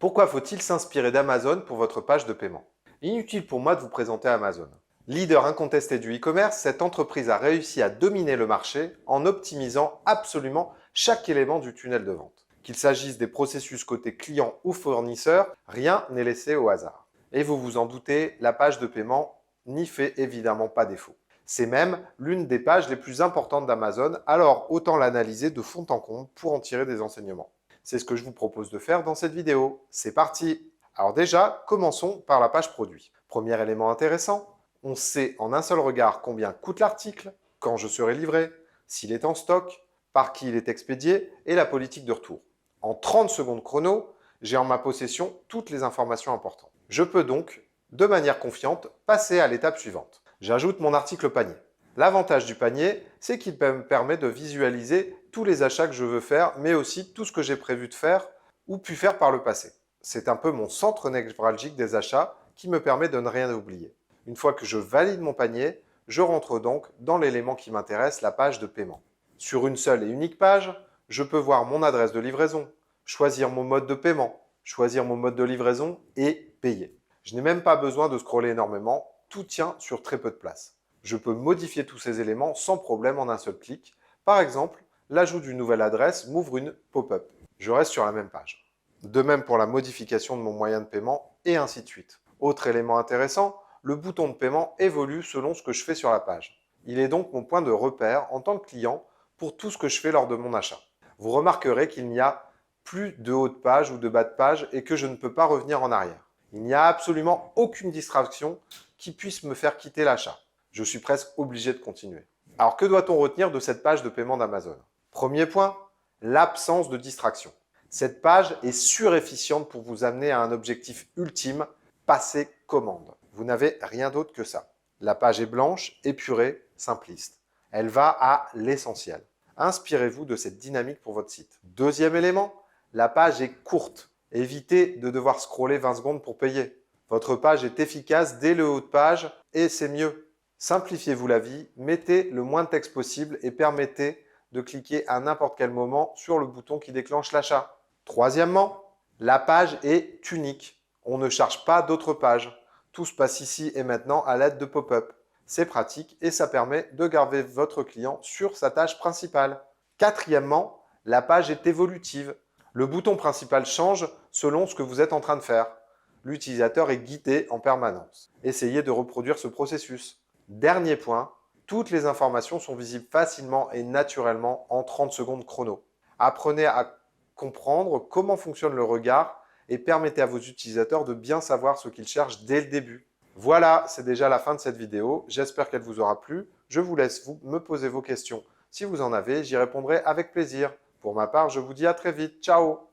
Pourquoi faut-il s'inspirer d'Amazon pour votre page de paiement? Inutile pour moi de vous présenter Amazon. Leader incontesté du e-commerce, cette entreprise a réussi à dominer le marché en optimisant absolument chaque élément du tunnel de vente. Qu'il s'agisse des processus côté client ou fournisseur, rien n'est laissé au hasard. Et vous vous en doutez, la page de paiement n'y fait évidemment pas défaut. C'est même l'une des pages les plus importantes d'Amazon, alors autant l'analyser de fond en comble pour en tirer des enseignements. C'est ce que je vous propose de faire dans cette vidéo. C'est parti! Alors déjà, commençons par la page produit. Premier élément intéressant, on sait en un seul regard combien coûte l'article, quand je serai livré, s'il est en stock, par qui il est expédié et la politique de retour. En 30 secondes chrono, j'ai en ma possession toutes les informations importantes. Je peux donc, de manière confiante, passer à l'étape suivante. J'ajoute mon article au panier. L'avantage du panier, c'est qu'il me permet de visualiser tous les achats que je veux faire, mais aussi tout ce que j'ai prévu de faire ou pu faire par le passé. C'est un peu mon centre névralgique des achats qui me permet de ne rien oublier. Une fois que je valide mon panier, je rentre donc dans l'élément qui m'intéresse, la page de paiement. Sur une seule et unique page, je peux voir mon adresse de livraison, choisir mon mode de paiement, choisir mon mode de livraison et payer. Je n'ai même pas besoin de scroller énormément, tout tient sur très peu de place. Je peux modifier tous ces éléments sans problème en un seul clic. Par exemple, l'ajout d'une nouvelle adresse m'ouvre une pop-up. Je reste sur la même page. De même pour la modification de mon moyen de paiement et ainsi de suite. Autre élément intéressant, le bouton de paiement évolue selon ce que je fais sur la page. Il est donc mon point de repère en tant que client pour tout ce que je fais lors de mon achat. Vous remarquerez qu'il n'y a plus de haut de page ou de bas de page et que je ne peux pas revenir en arrière. Il n'y a absolument aucune distraction qui puisse me faire quitter l'achat. Je suis presque obligé de continuer. Alors, que doit-on retenir de cette page de paiement d'Amazon? Premier point, l'absence de distraction. Cette page est surefficiente pour vous amener à un objectif ultime, passer commande. Vous n'avez rien d'autre que ça. La page est blanche, épurée, simpliste. Elle va à l'essentiel. Inspirez-vous de cette dynamique pour votre site. Deuxième élément, la page est courte. Évitez de devoir scroller 20 secondes pour payer. Votre page est efficace dès le haut de page et c'est mieux. Simplifiez-vous la vie, mettez le moins de texte possible et permettez de cliquer à n'importe quel moment sur le bouton qui déclenche l'achat. Troisièmement, la page est unique. On ne charge pas d'autres pages. Tout se passe ici et maintenant à l'aide de pop-up. C'est pratique et ça permet de garder votre client sur sa tâche principale. Quatrièmement, la page est évolutive. Le bouton principal change selon ce que vous êtes en train de faire. L'utilisateur est guidé en permanence. Essayez de reproduire ce processus. Dernier point, toutes les informations sont visibles facilement et naturellement en 30 secondes chrono. Apprenez à comprendre comment fonctionne le regard et permettez à vos utilisateurs de bien savoir ce qu'ils cherchent dès le début. Voilà, c'est déjà la fin de cette vidéo. J'espère qu'elle vous aura plu. Je vous laisse me poser vos questions. Si vous en avez, j'y répondrai avec plaisir. Pour ma part, je vous dis à très vite. Ciao!